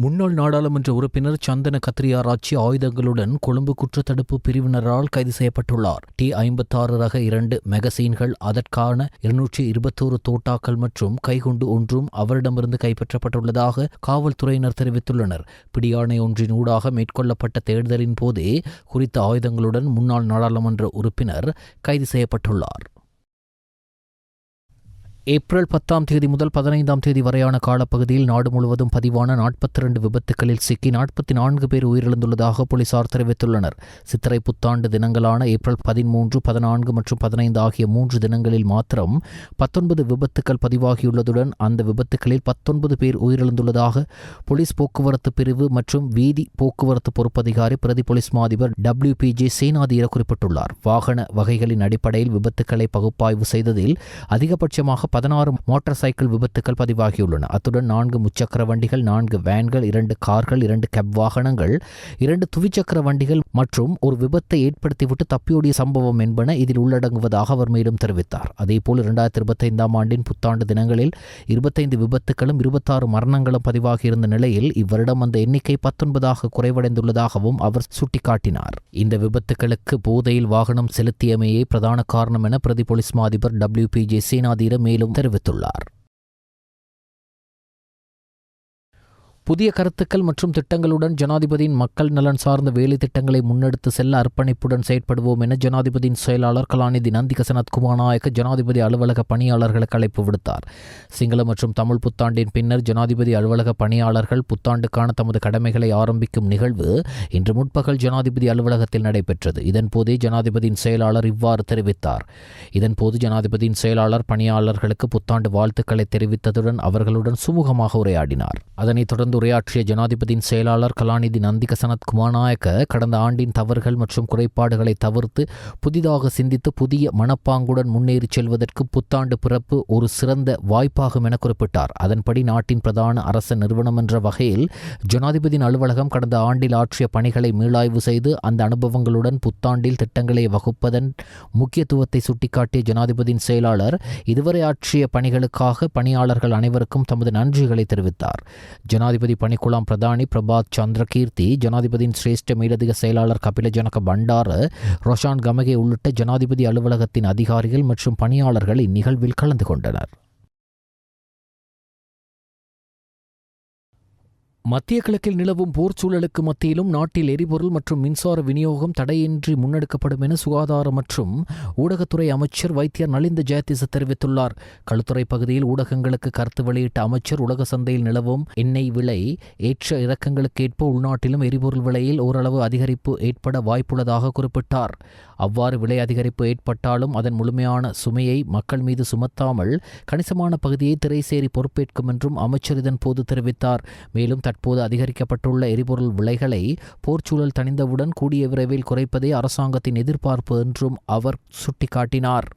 முன்னாள் நாடாளுமன்ற உறுப்பினர் சந்தன கத்ரியாராச்சி ஆயுதங்களுடன் கொழும்பு குற்றத்தடுப்பு பிரிவினரால் கைது செய்யப்பட்டுள்ளார். T-56 ரக 2 மெகசீன்கள், அதற்கான 221 தோட்டாக்கள் மற்றும் கைகுண்டு ஒன்றும் அவரிடமிருந்து கைப்பற்றப்பட்டுள்ளதாக காவல்துறையினர் தெரிவித்துள்ளனர். பிடியாணை ஒன்றின் ஊடாக மேற்கொள்ளப்பட்ட தேடுதலின் போதே குறித்த ஆயுதங்களுடன் முன்னாள் நாடாளுமன்ற உறுப்பினர் கைது செய்யப்பட்டுள்ளார். ஏப்ரல் 10 முதல் 15 வரையான காலப்பகுதியில் நாடு முழுவதும் பதிவான 42 விபத்துகளில் சிக்கி 44 பேர் உயிரிழந்துள்ளதாக போலீசார் தெரிவித்துள்ளனர். சித்திரை புத்தாண்டு தினங்களான ஏப்ரல் 13, 14 மற்றும் 15 ஆகிய 3 தினங்களில் மாத்திரம் 19 விபத்துக்கள் பதிவாகியுள்ளதுடன் அந்த விபத்துகளில் 19 பேர் உயிரிழந்துள்ளதாக போலீஸ் போக்குவரத்து பிரிவு மற்றும் வீதி போக்குவரத்து பொறுப்பதிகாரி பிரதி போலீஸ் மாதிபர் WPJ சேனாதீர குறிப்பிட்டுள்ளார். வாகன வகைகளின் அடிப்படையில் விபத்துக்களை பகுப்பாய்வு செய்ததில் அதிகபட்சமாக 16 மோட்டார் சைக்கிள் விபத்துக்கள் பதிவாகியுள்ளன. அத்துடன் 4 முச்சக்கர வண்டிகள், 4 வேன்கள், 2 கார்கள், 2 கேப் வாகனங்கள், 2 துவிச்சக்கர வண்டிகள் மற்றும் ஒரு விபத்தை ஏற்படுத்திவிட்டு தப்பியோடிய சம்பவம் என்பன இதில் உள்ளடங்குவதாக அவர் மேலும் தெரிவித்தார். அதேபோல் 2025 ஆண்டின் புத்தாண்டு தினங்களில் 25 விபத்துக்களும் 26 மரணங்களும் பதிவாகியிருந்த நிலையில் இவ்வருடம் அந்த எண்ணிக்கை 19ஆக குறைவடைந்துள்ளதாகவும் அவர் சுட்டிக்காட்டினார். இந்த விபத்துக்களுக்கு போதையில் வாகனம் செலுத்தியமையே பிரதான காரணம் என பிரதி போலீஸ் மாதிபர் WPJ சேனாதீர மேலும் தெரிவித்துள்ளார். புதிய கருத்துக்கள் மற்றும் திட்டங்களுடன் ஜனாதிபதியின் மக்கள் நலன் சார்ந்த வேலை திட்டங்களை முன்னெடுத்து செல்ல அர்ப்பணிப்புடன் செயற்படுவோம் என ஜனாதிபதியின் செயலாளர் கலாநிதி நந்திக சனத்குமாரநாயக்க ஜனாதிபதி அலுவலக பணியாளர்களுக்கு அழைப்பு விடுத்தார். சிங்கள மற்றும் தமிழ் புத்தாண்டின் பின்னர் ஜனாதிபதி அலுவலக பணியாளர்கள் புத்தாண்டுக்கான தமது கடமைகளை ஆரம்பிக்கும் நிகழ்வு இன்று முற்பகல் ஜனாதிபதி அலுவலகத்தில் நடைபெற்றது. இதன்போதே ஜனாதிபதியின் செயலாளர் இவ்வாறு தெரிவித்தார். இதன்போது ஜனாதிபதியின் செயலாளர் பணியாளர்களுக்கு புத்தாண்டு வாழ்த்துக்களை தெரிவித்ததுடன் அவர்களுடன் சுமூகமாக உரையாடினார். அதனைத் தொடர்ந்து உரையாற்றிய ஜனாதிபதியின் செயலாளர் கலாநிதி நந்திக சனத்குமாரநாயக்க கடந்த ஆண்டின் தவறுகள் மற்றும் குறைபாடுகளை தவிர்த்து புதிதாக சிந்தித்து புதிய மனப்பாங்குடன் முன்னேறி செல்வதற்கு புத்தாண்டு பிறப்பு ஒரு சிறந்த வாய்ப்பாகும் என குறிப்பிட்டார். அதன்படி நாட்டின் பிரதான அரச நிறுவனம் என்ற வகையில் ஜனாதிபதியின் அலுவலகம் கடந்த ஆண்டில் ஆற்றிய பணிகளை மீளாய்வு செய்து அந்த அனுபவங்களுடன் புத்தாண்டில் திட்டங்களை வகுப்பதன் முக்கியத்துவத்தை சுட்டிக்காட்டிய ஜனாதிபதியின் செயலாளர் இதுவரை ஆற்றிய பணிகளுக்காக பணியாளர்கள் அனைவருக்கும் தமது நன்றிகளை தெரிவித்தார். ஜனாதிபதி பணிக்குழாம் பிரதானி பிரபாத் சந்திரகீர்த்தி, ஜனாதிபதியின் சிரேஷ்ட மேலதிக செயலாளர் கபில ஜனக பண்டார, ரோஷான் கமகே உள்ளிட்ட ஜனாதிபதி அலுவலகத்தின் அதிகாரிகள் மற்றும் பணியாளர்கள் இந்நிகழ்வில் கலந்து கொண்டனர். மத்திய கிழக்கில் நிலவும் போர் சூழலுக்கு மத்தியிலும் நாட்டில் எரிபொருள் மற்றும் மின்சார விநியோகம் தடையின்றி முன்னெடுக்கப்படும் என சுகாதார மற்றும் ஊடகத்துறை அமைச்சர் வைத்தியர் நலிந்த ஜெயதிச தெரிவித்துள்ளார். களுத்துறை பகுதியில் ஊடகங்களுக்கு கருத்து வெளியிட்ட அமைச்சர் உலக சந்தையில் நிலவும் எண்ணெய் விலை ஏற்ற இறக்கங்களுக்கு ஏற்ப உள்நாட்டிலும் எரிபொருள் விலையில் ஓரளவு அதிகரிப்பு ஏற்பட வாய்ப்புள்ளதாக குறிப்பிட்டார். அவ்வாறு விலை அதிகரிப்பு ஏற்பட்டாலும் அதன் முழுமையான சுமையை மக்கள் மீது சுமத்தாமல் கணிசமான பகுதியை திரைசேரி பொறுப்பேற்கும் என்றும் அமைச்சர் இதன் போது தெரிவித்தார். மேலும் தற்போது அதிகரிக்கப்பட்டுள்ள எரிபொருள் விலைகளை போர்ச்சூழல் தணிந்தவுடன் கூடிய விரைவில் குறைப்பதே அரசாங்கத்தின் எதிர்பார்ப்பு என்றும் அவர் சுட்டிக்காட்டினார்.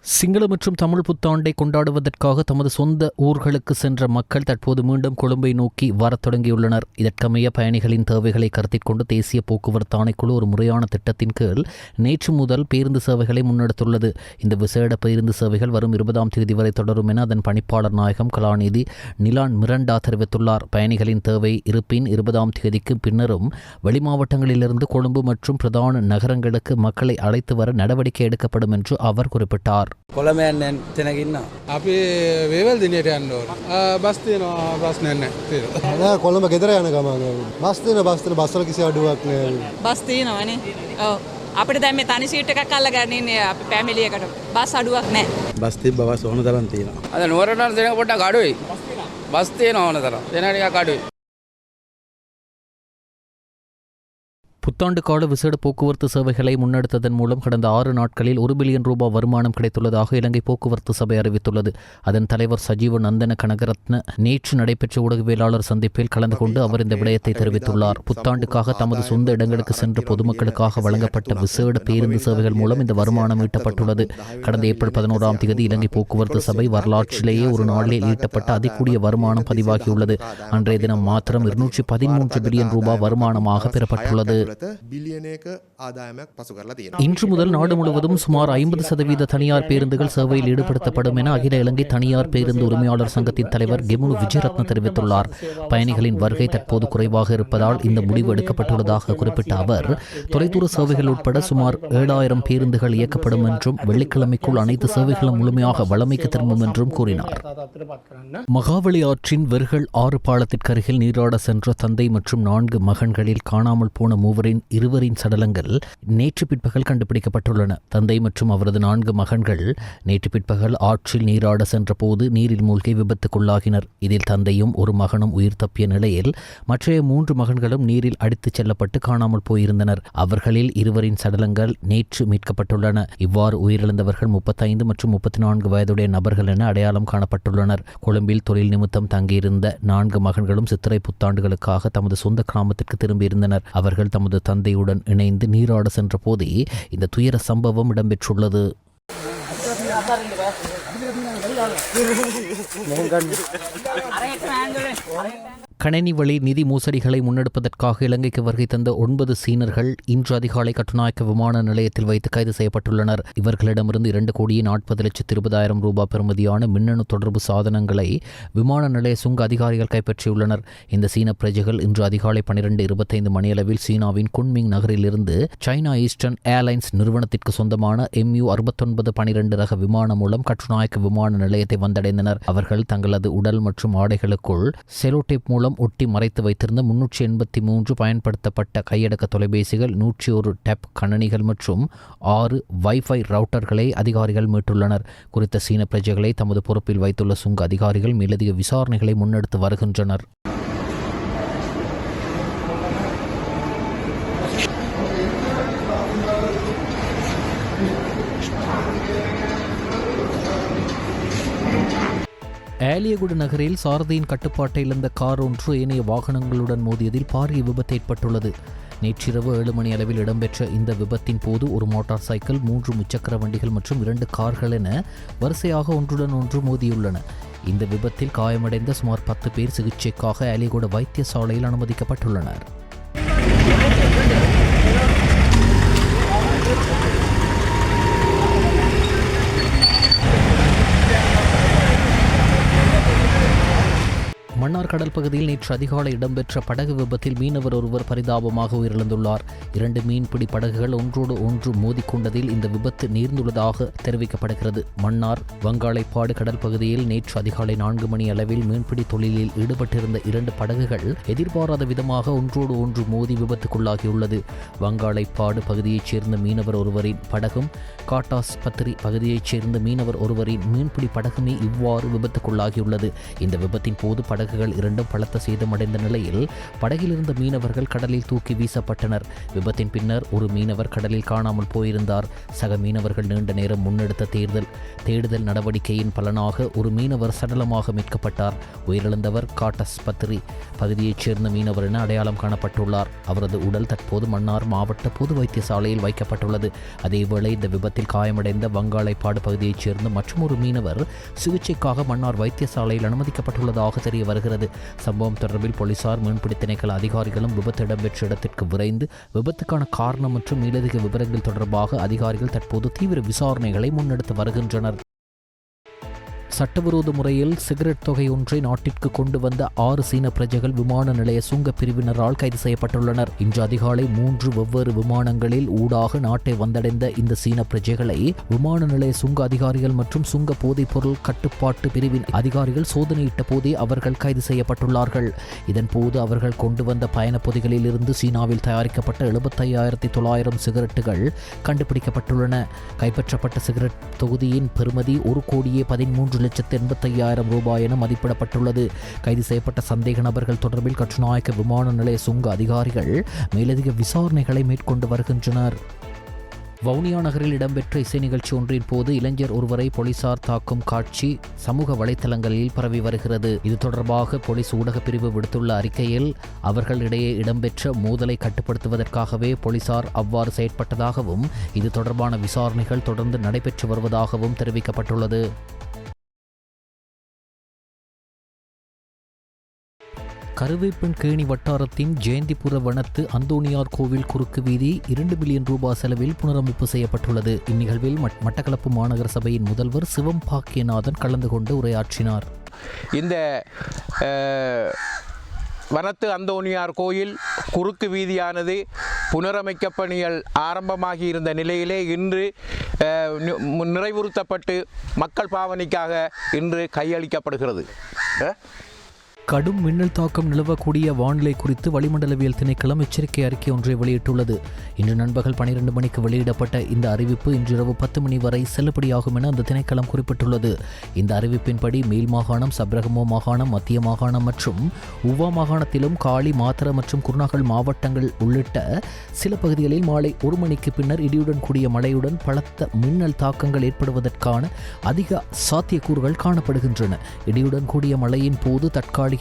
சிங்கள மற்றும் தமிழ் புத்தாண்டை கொண்டாடுவதற்காக தமது சொந்த ஊர்களுக்கு சென்ற மக்கள் தற்போது மீண்டும் கொழும்பை நோக்கி வரத் தொடங்கியுள்ளனர். இதற்கமைய பயணிகளின் தேவைகளை கருத்தில் கொண்டு தேசிய போக்குவரத்து ஆணைக்குழு ஒரு முறையான திட்டத்தின் கீழ் நேற்று முதல் பேருந்து சேவைகளை முன்னெடுத்துள்ளது. இந்த விசேட பேருந்து சேவைகள் வரும் 20 வரை தொடரும் என அதன் பணிப்பாளர் நாயகம் கலாநிதி நிலான் மிரண்டா தெரிவித்துள்ளார். பயணிகளின் தேவை இருப்பின் 20 பின்னரும் வெளிமாவட்டங்களிலிருந்து கொழும்பு மற்றும் பிரதான நகரங்களுக்கு மக்களை அழைத்து வர நடவடிக்கை எடுக்கப்படும் என்று அவர் குறிப்பிட்டார். කොළඹයන් තැනක ඉන්නවා. අපි වේවල් දිනේට යන්න ඕන. බස් තියෙනවා, ප්‍රශ්නයක් නැහැ. නෑ කොළඹ ගෙදර යන ගමන් බස් තියෙන බස් වල කිසි අඩුවක් නෑ. බස් තියෙනවනේ. ඔව්. අපිට දැන් මේ තනි සීට් එකක් අල්ලගන්න ඉන්නේ අපි ෆැමිලි එකට. බස් අඩුවක් නෑ. බස් තිබ්බ බස් ඕන තරම් තියෙනවා. අද නුවරට දෙන පොඩ්ඩක් අඩුයි. බස් තියෙනවා ඕන තරම්. දෙන ටිකක් අඩුයි. புத்தாண்டு கால விசேட போக்குவரத்து சேவைகளை முன்னெடுத்ததன் மூலம் கடந்த 6 நாட்களில் 1 பில்லியன் ரூபாய் வருமானம் கிடைத்துள்ளதாக இலங்கை போக்குவரத்து சபை அறிவித்துள்ளது. அதன் தலைவர் சஜீவ நந்தன கனகரத்ன நேற்று நடைபெற்ற ஊடகவியலாளர் சந்திப்பில் கலந்து கொண்டு அவர் இந்த விடயத்தை தெரிவித்துள்ளார். புத்தாண்டுக்காக தமது சொந்த இடங்களுக்கு சென்று பொதுமக்களுக்காக வழங்கப்பட்ட விசேட பேருந்து சேவைகள் மூலம் இந்த வருமானம் ஈட்டப்பட்டுள்ளது. கடந்த ஏப்ரல் 11 இலங்கை போக்குவரத்து சபை வரலாற்றிலேயே ஒரு நாளில் ஈட்டப்பட்ட அதிகூடிய வருமானம் பதிவாகியுள்ளது. அன்றைய தினம் மாத்திரம் 213 பில்லியன் ரூபாய் வருமானமாக பெறப்பட்டுள்ளது. අතරත බිලියනයක ආදායමක් පසු කරලා තියෙනවා. இன்று முதல் நாடு முழுவதும் சுமார் 50% தனியார் பேருந்துகள் சேவையில் ஈடுபடுத்தப்படும் என அகில இலங்கை தனியார் பேருந்து உரிமையாளர் சங்கத்தின் தலைவர் கெமுனு விஜயரத்ன தெரிவித்துள்ளார். பயணிகளின் வருகை தற்போது குறைவாக இருப்பதால் இந்த முடிவு எடுக்கப்பட்டுள்ளதாக குறிப்பிட்ட அவர், தொலைதூர சேவைகள் உட்பட சுமார் 7000 பேருந்துகள் இயக்கப்படும் என்றும் வெள்ளிக்கிழமைக்குள் அனைத்து சேவைகளும் முழுமையாக வழமைக்கு திரும்பும் என்றும் கூறினார். மகாவலி ஆற்றின் வெறுகள் ஆறு பாலத்திற்கு அருகில் நீராட சென்ற தந்தை மற்றும் 4 மகன்களில் காணாமல் போன இருவரின் சடலங்கள் நேற்று பிற்பகல் கண்டுபிடிக்கப்பட்டுள்ளன. தந்தை மற்றும் அவரது 4 மகன்கள் நேற்று பிற்பகல் ஆற்றில் நீராட சென்ற போது நீரில் மூழ்கி விபத்துக்குள்ளாகினர். இதில் தந்தையும் ஒரு மகனும் உயிர் தப்பிய நிலையில் மற்றைய 3 மகன்களும் நீரில் அடித்துச் செல்லப்பட்டு காணாமல் போயிருந்தனர். அவர்களில் இருவரின் சடலங்கள் நேற்று மீட்கப்பட்டுள்ளன. இவ்வாறு உயிரிழந்தவர்கள் 35 மற்றும் 34 வயதுடைய நபர்கள் என அடையாளம் காணப்பட்டுள்ளனர். கொழும்பில் தொழில் நிமித்தம் தங்கியிருந்த 4 மகன்களும் சித்திரை புத்தாண்டுகளுக்காக தமது சொந்த கிராமத்திற்கு திரும்பியிருந்தனர். அவர்கள் தமது தந்தையுடன் இணைந்து நீராட சென்ற போதே இந்த துயர சம்பவம் இடம்பெற்றுள்ளது. கணினி வழி நிதி மோசடிகளை முன்னெடுப்பதற்காக இலங்கைக்கு வருகை தந்த 9 சீனர்கள் இன்று அதிகாலை கட்டுநாயக்க விமான நிலையத்தில் வைத்து கைது செய்யப்பட்டுள்ளனர். இவர்களிடமிருந்து 2,40,20,000 ரூபாய் பெறுமதியான மின்னணு தொடர்பு சாதனங்களை விமான நிலைய சுங்க அதிகாரிகள் கைப்பற்றியுள்ளனர். இந்த சீன பிரஜைகள் இன்று அதிகாலை 12:25 மணியளவில் சீனாவின் குன்மிங் நகரிலிருந்து சைனா ஈஸ்டர்ன் ஏர்லைன்ஸ் நிறுவனத்திற்கு சொந்தமான MU-6912 ரக விமானம் மூலம் கட்டுநாயக்க விமான நிலையத்தை வந்தடைந்தனர். அவர்கள் தங்களது உடல் மற்றும் ஆடைகளுக்குள் செலோடேப் மூலம் ஒட்டி மறைத்து வைத்திருந்த 383 பயன்படுத்தப்பட்ட கையடக்க தொலைபேசிகள், 101 டேப் கணனிகள் மற்றும் 6 வைஃபை ரவுட்டர்களை அதிகாரிகள் மீட்டுள்ளனர். குறித்த சீன பிரஜைகளை தமது பொறுப்பில் வைத்துள்ள சுங்க அதிகாரிகள் மேலதிக விசாரணைகளை முன்னெடுத்து வருகின்றனர். ஏலியகுடு நகரில் சாரதியின் கட்டுப்பாட்டை இழந்த கார் ஒன்று ஏனைய வாகனங்களுடன் மோதியதில் பாரிய விபத்து ஏற்பட்டுள்ளது. நேற்றிரவு 7 மணி அளவில் இடம்பெற்ற இந்த விபத்தின் போது ஒரு மோட்டார் சைக்கிள், 3 முச்சக்கர வண்டிகள் மற்றும் 2 கார்கள் என வரிசையாக ஒன்றுடன் ஒன்று மோதியுள்ளன. இந்த விபத்தில் காயமடைந்த சுமார் 10 பேர் சிகிச்சைக்காக ஏலியகுடு வைத்தியசாலையில் அனுமதிக்கப்பட்டுள்ளனர். மன்னார் கடல் பகுதியில் நேற்று அதிகாலை இடம்பெற்ற படகு விபத்தில் மீனவர் ஒருவர் பரிதாபமாக உயிரிழந்துள்ளார். 2 மீன்பிடி படகுகள் ஒன்றோடு ஒன்று மோதிக்கொண்டதில் இந்த விபத்து நேர்ந்துள்ளதாக தெரிவிக்கப்படுகிறது. மன்னார் வங்காளைப்பாடு கடல் பகுதியில் நேற்று அதிகாலை 4 மணி அளவில் மீன்பிடி தொழிலில் ஈடுபட்டிருந்த 2 படகுகள் எதிர்பாராத விதமாக ஒன்றோடு ஒன்று மோதி விபத்துக்குள்ளாகியுள்ளது. வங்காளைப்பாடு பகுதியைச் சேர்ந்த மீனவர் ஒருவரின் படகும் காட்டாஸ் பத்திரி பகுதியைச் சேர்ந்த மீனவர் ஒருவரின் மீன்பிடி படகுமே இவ்வாறு விபத்துக்குள்ளாகியுள்ளது. இந்த விபத்தின் போது படகுகள் இரண்டும் பலத்த சேதமடைந்த நிலையில் படகில் இருந்த மீனவர்கள் கடலில் தூக்கி வீசப்பட்டனர். விபத்தின் பின்னர் ஒரு மீனவர் கடலில் காணாமல் போயிருந்தார். சக மீனவர்கள் நீண்ட நேரம் முன்னெடுத்த தேடுதல் நடவடிக்கையின் பலனாக ஒரு மீனவர் சடலமாக மீட்கப்பட்டார். உயிரிழந்தவர் காட்டஸ் பத்திரி பகுதியைச் சேர்ந்த மீனவர் என அடையாளம் காணப்பட்டுள்ளார். அவரது உடல் தற்போது மன்னார் மாவட்ட பொது வைத்தியசாலையில் வைக்கப்பட்டுள்ளது. அதேவேளை இந்த விபத்தில் காயமடைந்த வங்காளைப்பாடு பகுதியைச் சேர்ந்த மற்றொரு மீனவர் சிகிச்சைக்காக மன்னார் வைத்தியசாலையில் அனுமதிக்கப்பட்டுள்ளதாக தெரிய வருகிறது. சம்பவம் தொடர்பில் போலீசார், மீன்பிடி திணைக்கள அதிகாரிகளும் விபத்து இடம்பெற்ற இடத்திற்கு விரைந்து விபத்துக்கான காரணம் மற்றும் மேலதிக விவரங்கள் தொடர்பாக அதிகாரிகள் தற்போது தீவிர விசாரணைகளை முன்னெடுத்து வருகின்றனர். சட்டவிரோத முறையில் சிகரெட் தொகை ஒன்றை நாட்டிற்கு கொண்டு வந்த 6 சீன பிரஜைகள் விமான நிலைய சுங்க பிரிவினரால் கைது செய்யப்பட்டுள்ளனர். இன்று அதிகாலை 3 வெவ்வேறு விமானங்களில் ஊடாக நாட்டை வந்தடைந்த இந்த சீன பிரஜைகளை விமான நிலைய சுங்க அதிகாரிகள் மற்றும் சுங்க போதைப் பொருள் கட்டுப்பாட்டு பிரிவின் அதிகாரிகள் சோதனையிட்ட போதே அவர்கள் கைது செய்யப்பட்டுள்ளார்கள். இதன்போது அவர்கள் கொண்டு வந்த பயண பொதிகளில் இருந்து சீனாவில் தயாரிக்கப்பட்ட 75,900 சிகரெட்டுகள் கண்டுபிடிக்கப்பட்டுள்ளன. கைப்பற்றப்பட்ட சிகரெட் தொகுதியின் பெறுமதி 1,13,85,000 ரூபாய் என மதிப்பிடப்பட்டுள்ளது. கைது செய்யப்பட்ட சந்தேக நபர்கள் தொடர்பில் கட்டுநாயக்க விமான நிலைய சுங்க அதிகாரிகள் மேலதிக விசாரணைகளை மேற்கொண்டு வருகின்றனர். வவுனியா நகரில் இடம்பெற்ற இசை நிகழ்ச்சி ஒன்றின் போது இளைஞர் ஒருவரை போலீசார் தாக்கும் காட்சி சமூக வலைத்தளங்களில் பரவி வருகிறது. இது தொடர்பாக போலீஸ் ஊடக பிரிவு விடுத்துள்ள அறிக்கையில், அவர்களிடையே இடம்பெற்ற மோதலை கட்டுப்படுத்துவதற்காகவே போலீசார் அவ்வாறு செயற்பட்டதாகவும் இது தொடர்பான விசாரணைகள் தொடர்ந்து நடைபெற்று வருவதாகவும் தெரிவிக்கப்பட்டுள்ளது. கருவேப்பன்கேணி வட்டாரத்தின் ஜெயந்திபுர வனத்து அந்தோணியார் கோவில் குறுக்கு வீதி 2 மில்லியன் ரூபாய் செலவில் புனரமைப்பு செய்யப்பட்டுள்ளது. இந்நிகழ்வில் மட்டக்களப்பு மாநகர சபையின் முதல்வர் சிவம் பாக்கியநாதன் கலந்து கொண்டு உரையாற்றினார். இந்த வனத்து அந்தோணியார் கோயில் குறுக்கு வீதியானது புனரமைக்க பணிகள் ஆரம்பமாகி இருந்த நிலையிலே இன்று நிறைவுறுத்தப்பட்டு மக்கள் பாவனைக்காக இன்று கையளிக்கப்படுகிறது. கடும் மின்னல் தாக்கம் நிலவக்கூடிய வானிலை குறித்து வளிமண்டலவியல் திணைக்களம் எச்சரிக்கை அறிக்கை ஒன்றை வெளியிட்டுள்ளது. இன்று நண்பகல் 12 மணிக்கு வெளியிடப்பட்ட இந்த அறிவிப்பு இன்றிரவு 10 மணி வரை செல்லுபடியாகும் என அந்த திணைக்களம் குறிப்பிட்டுள்ளது. இந்த அறிவிப்பின்படி மேல் மாகாணம், சப்ரகமோ மாகாணம், மத்திய மாகாணம் மற்றும் உவா மாகாணத்திலும் காலி, மாத்தர மற்றும் குருநாகல் மாவட்டங்கள் உள்ளிட்ட சில பகுதிகளில் மாலை 1 மணிக்கு பின்னர் இடியுடன் கூடிய மழையுடன் பலத்த மின்னல் தாக்கங்கள் ஏற்படுவதற்கான அதிக சாத்தியக்கூறுகள் காணப்படுகின்றன. இடியுடன் கூடிய மழையின் போது தற்காலிக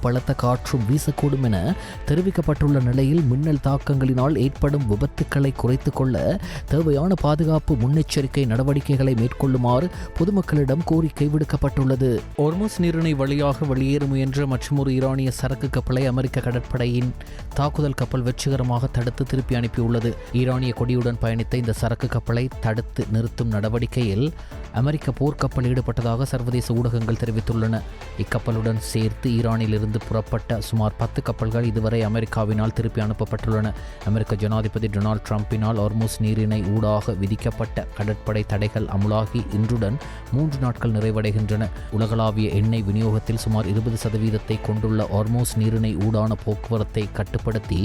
பலத்த காற்றும் வீசக்கூடும் என தெரிவிக்கப்பட்டுள்ள நிலையில் மின்னல் தாக்கங்களினால் ஏற்படும் விபத்துக்களை குறைத்துக் கொள்ள தேவையான பாதுகாப்பு முன்னெச்சரிக்கை நடவடிக்கைகளை மேற்கொள்ளுமாறு பொதுமக்களிடம் கோரிக்கை விடுக்கப்பட்டுள்ளது. ஹோர்முஸ் நீரிணை வழியாக வெளியேற முயன்ற மற்றொரு ஈரானிய சரக்கு கப்பலை அமெரிக்க கடற்படையின் தாக்குதல் கப்பல் வெற்றிகரமாக தடுத்து திருப்பி அனுப்பியுள்ளது. ஈரானிய கொடியுடன் பயணித்த இந்த சரக்கு கப்பலை தடுத்து நிறுத்தும் நடவடிக்கையில் அமெரிக்க போர்க்கப்பல் ஈடுபட்டதாக சர்வதேச ஊடகங்கள் தெரிவித்துள்ளன. இக்கப்பலுடன் சேர்த்து ஈரானிலிருந்து புறப்பட்ட சுமார் 10 கப்பல்கள் இதுவரை அமெரிக்காவினால் திருப்பி அனுப்பப்பட்டுள்ளன. அமெரிக்க ஜனாதிபதி டொனால்ட் ட்ரம்பினால் ஹோர்முஸ் நீரிணை ஊடாக விதிக்கப்பட்ட கடற்படை தடைகள் அமுலாகி இன்றுடன் 3 நாட்கள் நிறைவடைகின்றன. உலகளாவிய எண்ணெய் விநியோகத்தில் சுமார் 20% கொண்டுள்ள ஹோர்முஸ் நீரிணை ஊடான போக்குவரத்தை கட்டுப்படுத்தி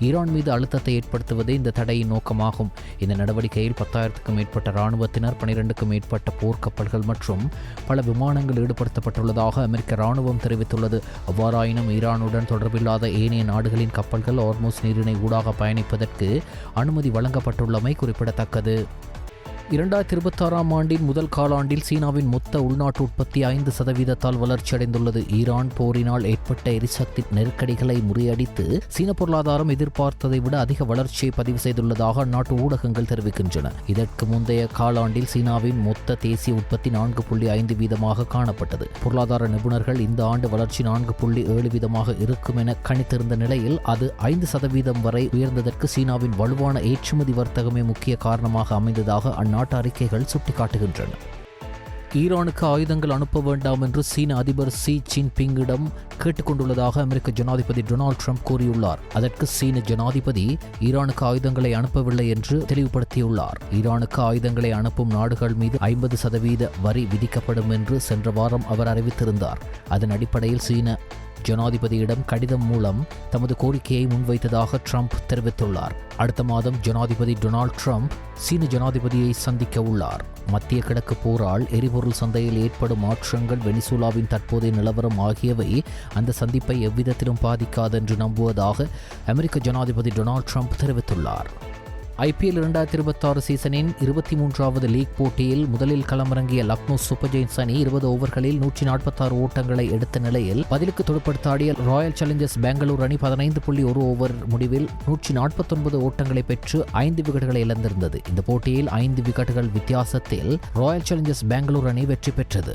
ஈரான் மீது அழுத்தத்தை ஏற்படுத்துவதே இந்த தடையின் நோக்கமாகும். இந்த நடவடிக்கையில் 10,000க்கும் மேற்பட்ட இராணுவத்தினர், 12க்கும் மேற்பட்ட போர்க்கப்பல்கள் மற்றும் பல விமானங்கள் ஈடுபடுத்தப்பட்டுள்ளதாக அமெரிக்க இராணுவம் தெரிவித்துள்ளது. அவ்வாறாயினும் ஈரானுடன் தொடர்பில்லாத ஏனைய நாடுகளின் கப்பல்கள் ஹோர்முஸ் நீரிணை ஊடாக பயணிப்பதற்கு அனுமதி வழங்கப்பட்டுள்ளமை குறிப்பிடத்தக்கது. 2026ஆம் ஆண்டின் முதல் காலாண்டில் சீனாவின் மொத்த உள்நாட்டு உற்பத்தி 5% வளர்ச்சியடைந்துள்ளது. ஈரான் போரினால் ஏற்பட்ட எரிசக்தி நெருக்கடிகளை முறியடித்து சீன பொருளாதாரம் எதிர்பார்த்ததை விட அதிக வளர்ச்சியை பதிவு செய்துள்ளதாக அந்நாட்டு ஊடகங்கள் தெரிவிக்கின்றன. இதற்கு முந்தைய காலாண்டில் சீனாவின் மொத்த தேசிய உற்பத்தி 4.5% காணப்பட்டது. பொருளாதார நிபுணர்கள் இந்த ஆண்டு வளர்ச்சி 4.7% இருக்கும் என கணித்திருந்த நிலையில் அது 5% வரை உயர்ந்ததற்கு சீனாவின் வலுவான ஏற்றுமதி வர்த்தகமே முக்கிய காரணமாக அமைந்ததாக அந்நாட்டு அறிக்கைகள் சுட்டிக்காட்டுகின்றன. ஈரானுக்கு ஆயுதங்கள் அனுப்ப வேண்டாம் என்று சீன அதிபர் ஷி ஜின்பிங்கிடம் கேட்டுக்கொண்டுள்ளதாக அமெரிக்க ஜனாதிபதி டொனால்ட் ட்ரம்ப் கூறியுள்ளார். அதற்கு சீன ஜனாதிபதி ஈரானுக்கு ஆயுதங்களை அனுப்பவில்லை என்று தெளிவுபடுத்தியுள்ளார். ஈரானுக்கு ஆயுதங்களை அனுப்பும் நாடுகள் மீது 50% வரி விதிக்கப்படும் என்று சென்ற வாரம் அவர் அறிவித்திருந்தார். அதன் அடிப்படையில் சீன ஜனாதிபதியிடம் கடிதம் மூலம் தமது கோரிக்கையை முன்வைத்ததாக ட்ரம்ப் தெரிவித்துள்ளார். அடுத்த மாதம் ஜனாதிபதி டொனால்ட் ட்ரம்ப் சீன ஜனாதிபதியை சந்திக்க உள்ளார். மத்திய கிழக்கு போரால் எரிபொருள் சந்தையில் ஏற்படும் மாற்றங்கள், வெனிசுலாவின் தற்போதைய நிலவரம் ஆகியவை அந்த சந்திப்பை எவ்விதத்திலும் பாதிக்காது என்று நம்புவதாக அமெரிக்க ஜனாதிபதி டொனால்ட் ட்ரம்ப் தெரிவித்துள்ளார். IPL 2026 சீசனின் 23வது லீக் போட்டியில் முதலில் களமிறங்கிய லக்னோ சூப்பர் ஜெயின்ஸ் அணி 20 ஓவர்களில் 146 ஓட்டங்களை எடுத்த நிலையில் பதிலுக்கு துடுப்படுத்தாடிய ராயல் சேலஞ்சர்ஸ் பெங்களூர் அணி 15.1 ஓவர் முடிவில் 149 ஓட்டங்களை பெற்று 5 விக்கெட்டுகளை இழந்திருந்தது. இந்த போட்டியில் 5 விக்கெட்டுகள் வித்தியாசத்தில் ராயல் சேலஞ்சர்ஸ் பெங்களூர் அணி வெற்றி பெற்றது.